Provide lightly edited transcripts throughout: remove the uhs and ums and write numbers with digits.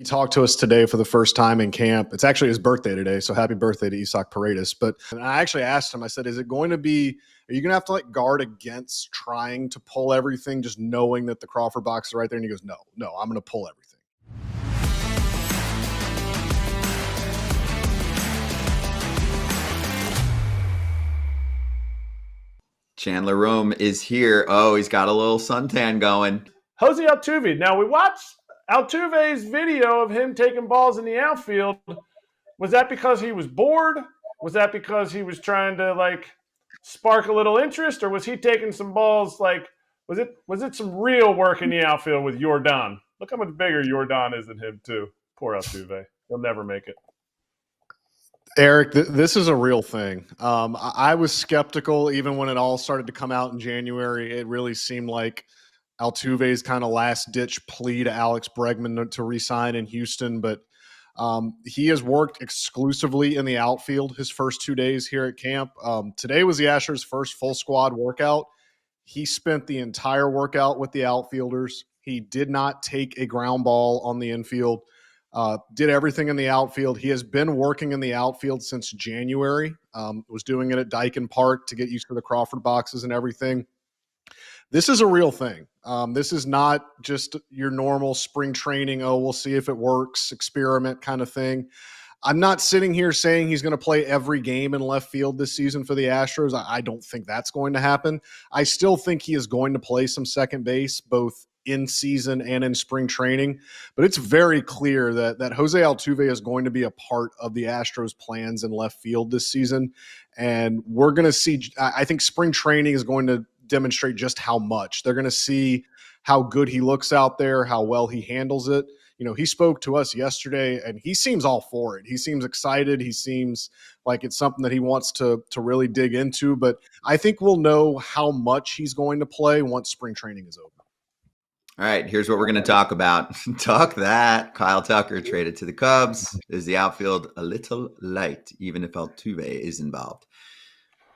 He talked to us today for the first time in camp. It's actually his birthday today, so happy birthday to Isak Paredes. But I actually asked him, I said, are you going to have to guard against trying to pull everything, just knowing that the Crawford box is right there? And he goes, no, I'm going to pull everything. Chandler Rome is here. Oh, he's got a little suntan going. Jose Altuve. Now, we watched Altuve's video of him taking balls in the outfield. Was that because he was bored? Was that because he was trying to, spark a little interest? Or was he taking some balls, was it some real work in the outfield with Jordan? Look how much bigger Jordan is than him, too. Poor Altuve. He'll never make it. Eric, this is a real thing. I was skeptical even when it all started to come out in January. It really seemed like Altuve's kind of last-ditch plea to Alex Bregman to re-sign in Houston, but he has worked exclusively in the outfield his first 2 days here at camp. Today was the Astros' first full squad workout. He spent the entire workout with the outfielders. He did not take a ground ball on the infield. Did everything in the outfield. He has been working in the outfield since January. Was doing it at Dyken Park to get used to the Crawford boxes and everything. This is a real thing. This is not just your normal spring training, we'll see if it works, experiment kind of thing. I'm not sitting here saying he's going to play every game in left field this season for the Astros. I don't think that's going to happen. I still think he is going to play some second base, both in season and in spring training, but it's very clear that Jose Altuve is going to be a part of the Astros plans in left field this season. And we're going to see, I think spring training is going to demonstrate just how much. They're going to see how good he looks out there, how well he handles it. You know, he spoke to us yesterday and he seems all for it. He seems excited. He seems like it's something that he wants to really dig into, but I think we'll know how much he's going to play once spring training is over. All right, here's what we're going to talk about. Talk that. Kyle Tucker traded to the Cubs. Is the outfield a little light, even if Altuve is involved?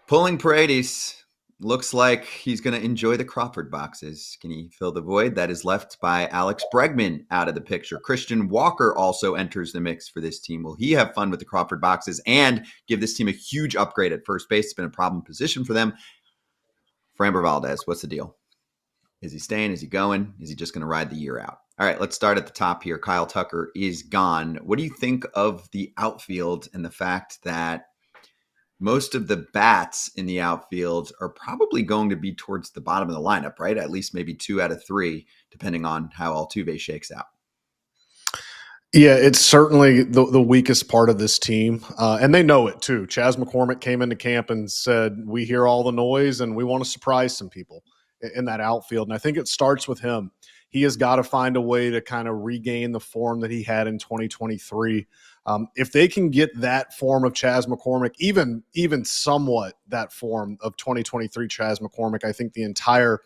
Pulling Paredes looks like he's going to enjoy the Crawford boxes. Can he fill the void that is left by Alex Bregman out of the picture? Christian Walker also enters the mix for this team. Will he have fun with the Crawford boxes and give this team a huge upgrade at first base? It's been a problem position for them. Framber Valdez, what's the deal? Is he staying? Is he going? Is he just going to ride the year out? All right, let's start at the top here. Kyle Tucker is gone. What do you think of the outfield and the fact that most of the bats in the outfield are probably going to be towards the bottom of the lineup, right? At least maybe 2 out of 3, depending on how Altuve shakes out. Yeah, it's certainly the weakest part of this team, and they know it too. Chas McCormick came into camp and said, we hear all the noise and we want to surprise some people in that outfield. And I think it starts with him. He has got to find a way to kind of regain the form that he had in 2023. If they can get that form of Chas McCormick, even somewhat that form of 2023 Chas McCormick, I think the entire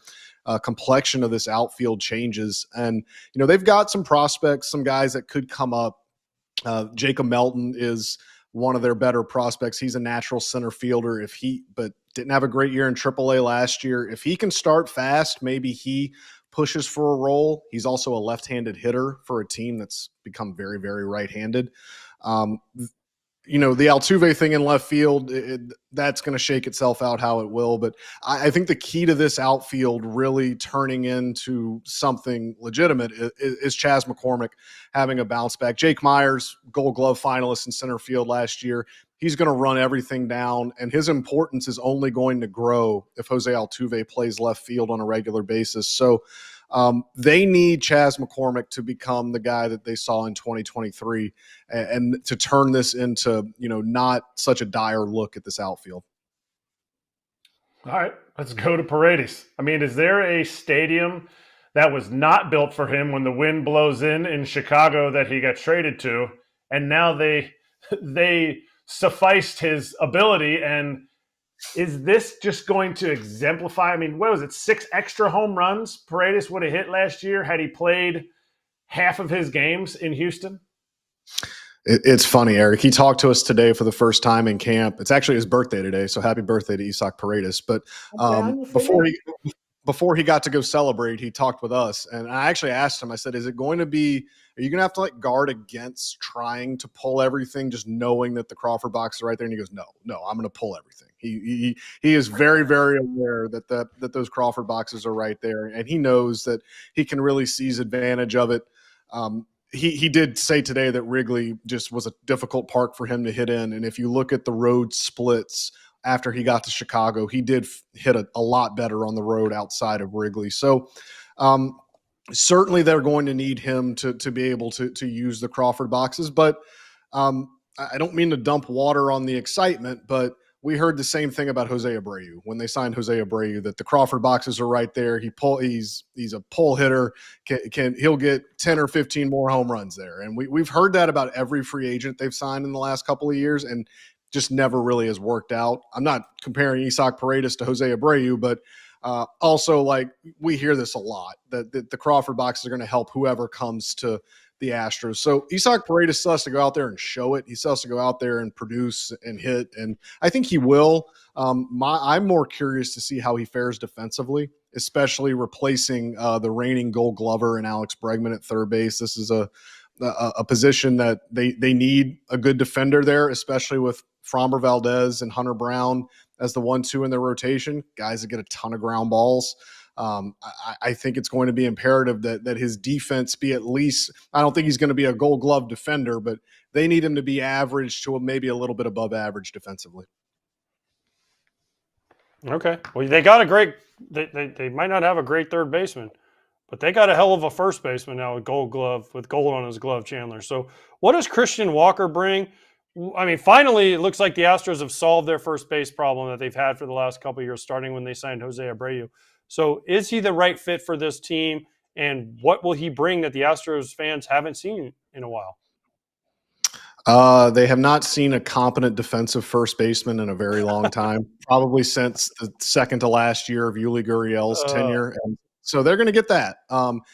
complexion of this outfield changes. And, you know, they've got some prospects, some guys that could come up. Jacob Melton is one of their better prospects. He's a natural center fielder but didn't have a great year in AAA last year. If he can start fast, maybe he pushes for a role. He's also a left-handed hitter for a team that's become very, very right-handed. You know, the Altuve thing in left field, that's going to shake itself out how it will. But I think the key to this outfield really turning into something legitimate is Chas McCormick having a bounce back. Jake Myers, Gold Glove finalist in center field last year. He's going to run everything down, and his importance is only going to grow if Jose Altuve plays left field on a regular basis. So they need Chas McCormick to become the guy that they saw in 2023 and to turn this into, you know, not such a dire look at this outfield. All right, let's go to Paredes. I mean, is there a stadium that was not built for him when the wind blows in Chicago that he got traded to, and now they sufficed his ability? And is this just going to exemplify? I mean, what was it, 6 extra home runs Paredes would have hit last year had he played half of his games in Houston? It's funny, Eric. He talked to us today for the first time in camp. It's actually his birthday today, so happy birthday to Isak Paredes. But before he got to go celebrate, he talked with us. And I actually asked him, I said, is it going to be Are you going to have to like guard against trying to pull everything, just knowing that the Crawford box is right there? And he goes, no, I'm going to pull everything. He is very, very aware that those Crawford boxes are right there. And he knows that he can really seize advantage of it. He did say today that Wrigley just was a difficult park for him to hit in. And if you look at the road splits after he got to Chicago, he did hit a lot better on the road outside of Wrigley. So certainly they're going to need him to be able to use the Crawford boxes. But I don't mean to dump water on the excitement, but we heard the same thing about Jose Abreu when they signed Jose Abreu, that the Crawford boxes are right there. He's a pull hitter. He'll get 10 or 15 more home runs there. And we've heard that about every free agent they've signed in the last couple of years, and just never really has worked out. I'm not comparing Isaac Paredes to Jose Abreu, but also, like, we hear this a lot, that the Crawford boxes are going to help whoever comes to the Astros. So Isaac Paredes still has to go out there and show it. He still has to go out there and produce and hit, and I think he will. I'm more curious to see how he fares defensively, especially replacing the reigning Gold Glover and Alex Bregman at third base. This is a position that they need a good defender there, especially with Framber Valdez and Hunter Brown as the 1-2 in their rotation, guys that get a ton of ground balls. I think it's going to be imperative that his defense be at least, I don't think he's going to be a Gold Glove defender, but they need him to be average to maybe a little bit above average defensively. Okay. Well, they got a great, they might not have a great third baseman, but they got a hell of a first baseman now with Gold Glove, with gold on his glove, Chandler. So what does Christian Walker bring? I mean, finally, it looks like the Astros have solved their first base problem that they've had for the last couple of years, starting when they signed Jose Abreu. So is he the right fit for this team, and what will he bring that the Astros fans haven't seen in a while? They have not seen a competent defensive first baseman in a very long time, probably since the second to last year of Yuli Gurriel's tenure. And so they're going to get that. Look,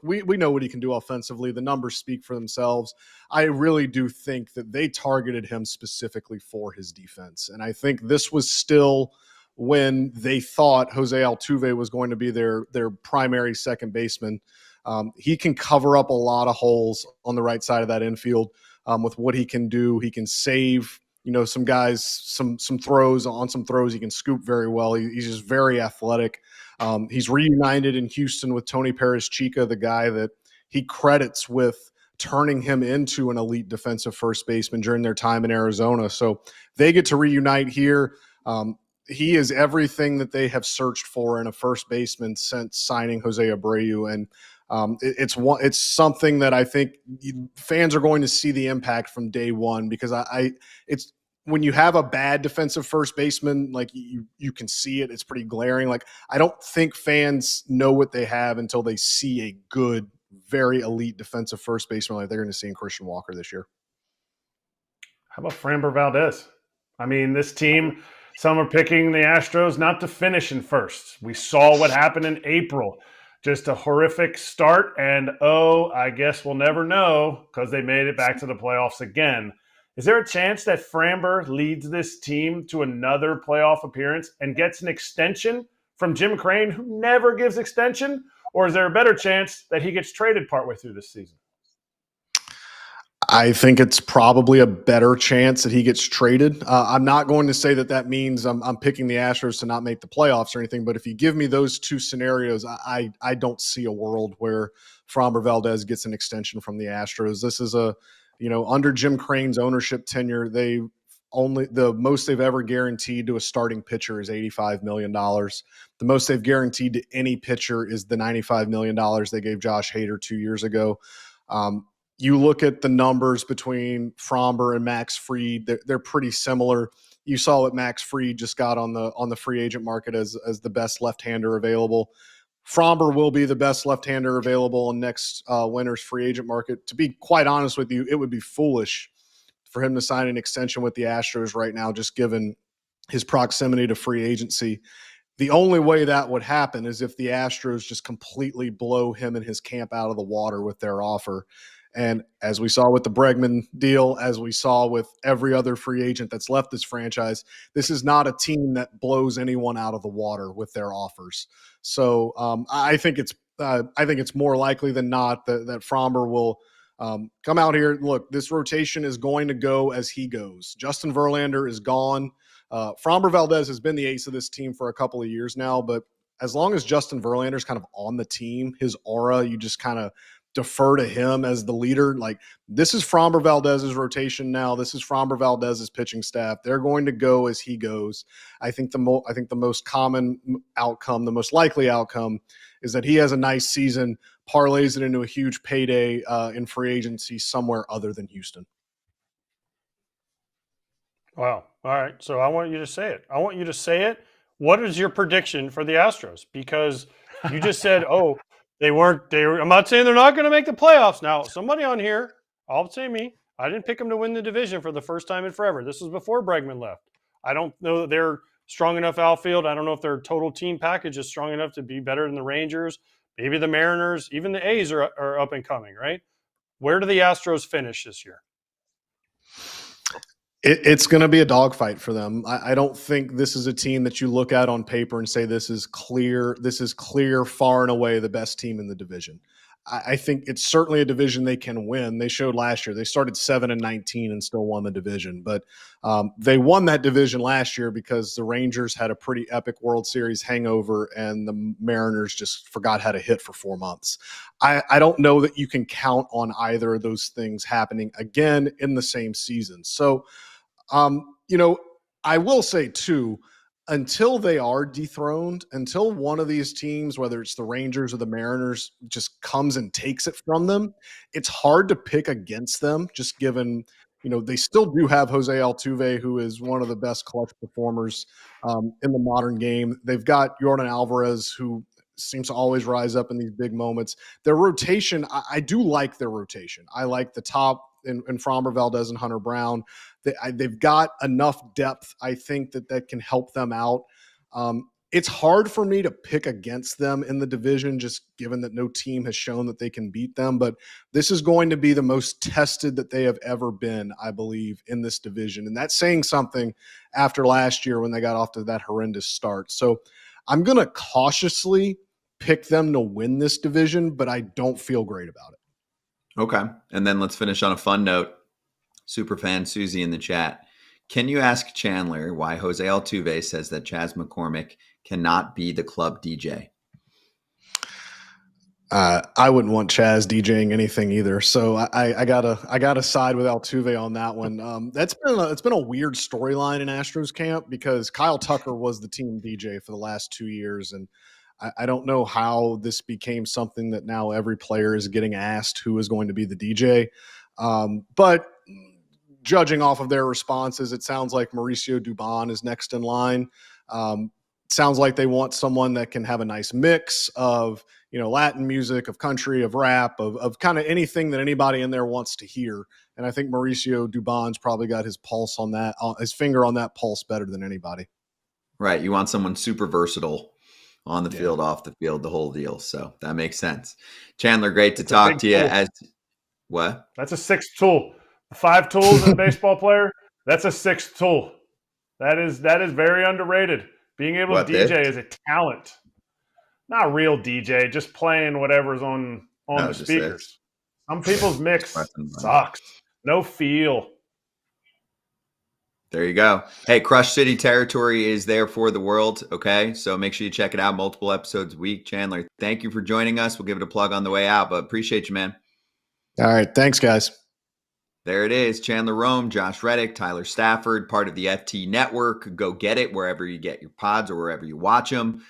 we know what he can do offensively. The numbers speak for themselves. I really do think that they targeted him specifically for his defense. And I think this was still when they thought Jose Altuve was going to be their primary second baseman. He can cover up a lot of holes on the right side of that infield with what he can do. He can save, some guys, some throws. On some throws, he can scoop very well. He's just very athletic. He's reunited in Houston with Tony Perez-Chica, the guy that he credits with turning him into an elite defensive first baseman during their time in Arizona. So they get to reunite here. He is everything that they have searched for in a first baseman since signing Jose Abreu. And it's something that I think fans are going to see the impact from day one, because it's when you have a bad defensive first baseman, like you can see it. It's pretty glaring. Like, I don't think fans know what they have until they see a good, very elite defensive first baseman like they're going to see in Christian Walker this year. How about Framber Valdez? I mean, this team, some are picking the Astros not to finish in first. We saw what happened in April. Just a horrific start, and I guess we'll never know because they made it back to the playoffs again. Is there a chance that Framber leads this team to another playoff appearance and gets an extension from Jim Crane, who never gives extension? Or is there a better chance that he gets traded partway through this season? I think it's probably a better chance that he gets traded. I'm not going to say that means I'm picking the Astros to not make the playoffs or anything, but if you give me those two scenarios, I don't see a world where Framber Valdez gets an extension from the Astros. This is under Jim Crane's ownership tenure, the most they've ever guaranteed to a starting pitcher is $85 million. The most they've guaranteed to any pitcher is the $95 million they gave Josh Hader 2 years ago. You look at the numbers between Framber and Max Fried; they're pretty similar. You saw what Max Fried just got on the free agent market as the best left-hander available. Framber will be the best left-hander available in next winter's free agent market. To be quite honest with you, it would be foolish for him to sign an extension with the Astros right now, just given his proximity to free agency. The only way that would happen is if the Astros just completely blow him and his camp out of the water with their offer. And as we saw with the Bregman deal, as we saw with every other free agent that's left this franchise, this is not a team that blows anyone out of the water with their offers. So I think it's I think it's more likely than not that Framber will come out here. Look, this rotation is going to go as he goes. Justin Verlander is gone. Framber Valdez has been the ace of this team for a couple of years now, but as long as Justin Verlander's kind of on the team, his aura, you just kind of defer to him as the leader. Like, this is Framber Valdez's rotation now. This is Framber Valdez's pitching staff. They're going to go as he goes. I think the most common outcome, the most likely outcome, is that he has a nice season, parlays it into a huge payday in free agency somewhere other than Houston. Wow. All right. So I want you to say it. What is your prediction for the Astros? Because you just said, I'm not saying they're not going to make the playoffs. Now, somebody on here, I'll say me, I didn't pick them to win the division for the first time in forever. This was before Bregman left. I don't know that they're strong enough outfield. I don't know if their total team package is strong enough to be better than the Rangers, maybe the Mariners, even the A's are up and coming, right? Where do the Astros finish this year? It's going to be a dogfight for them. I don't think this is a team that you look at on paper and say this is clear, far and away the best team in the division. I think it's certainly a division they can win. They showed last year. They started 7-19 and still won the division. But they won that division last year because the Rangers had a pretty epic World Series hangover and the Mariners just forgot how to hit for 4 months. I don't know that you can count on either of those things happening again in the same season. So, I will say too, until they are dethroned, until one of these teams, whether it's the Rangers or the Mariners, just comes and takes it from them, it's hard to pick against them, just given, they still do have Jose Altuve, who is one of the best clutch performers in the modern game. They've got Yordan Alvarez, who seems to always rise up in these big moments. Their rotation, I do like their rotation. I like the top in Framber Valdez and Hunter Brown. They've got enough depth, I think, that can help them out. It's hard for me to pick against them in the division, just given that no team has shown that they can beat them. But this is going to be the most tested that they have ever been, I believe, in this division. And that's saying something after last year when they got off to that horrendous start. So I'm going to cautiously pick them to win this division, but I don't feel great about it. Okay. And then let's finish on a fun note. Superfan Susie in the chat. Can you ask Chandler why Jose Altuve says that Chas McCormick cannot be the club DJ? I wouldn't want Chas DJing anything either. So I gotta side with Altuve on that one. It's been a weird storyline in Astros camp because Kyle Tucker was the team DJ for the last 2 years. And I don't know how this became something that now every player is getting asked who is going to be the DJ. But judging off of their responses, it sounds like Mauricio Dubon is next in line. Sounds like they want someone that can have a nice mix of, Latin music, of country, of rap, of kind of anything that anybody in there wants to hear. And I think Mauricio Dubon's probably got his pulse on that, his finger on that pulse better than anybody. Right. You want someone super versatile on the field, off the field, the whole deal. So that makes sense. Chandler, great to talk to you. What? That's a sixth tool. 5 tools in a baseball player, that's a 6th tool. That is very underrated. Being able to DJ is a talent. Not a real DJ, just playing whatever's on the speakers. Some people's mix sucks. No feel. There you go. Hey, Crush City territory is there for the world, okay? So make sure you check it out. Multiple episodes a week. Chandler, thank you for joining us. We'll give it a plug on the way out, but appreciate you, man. All right. Thanks, guys. There it is. Chandler Rome, Josh Reddick, Tyler Stafford, part of the FT Network. Go get it wherever you get your pods or wherever you watch them.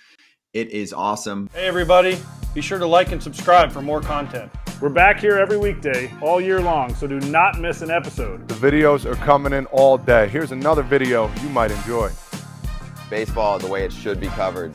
It is awesome. Hey, everybody. Be sure to like and subscribe for more content. We're back here every weekday, all year long, so do not miss an episode. The videos are coming in all day. Here's another video you might enjoy. Baseball the way it should be covered.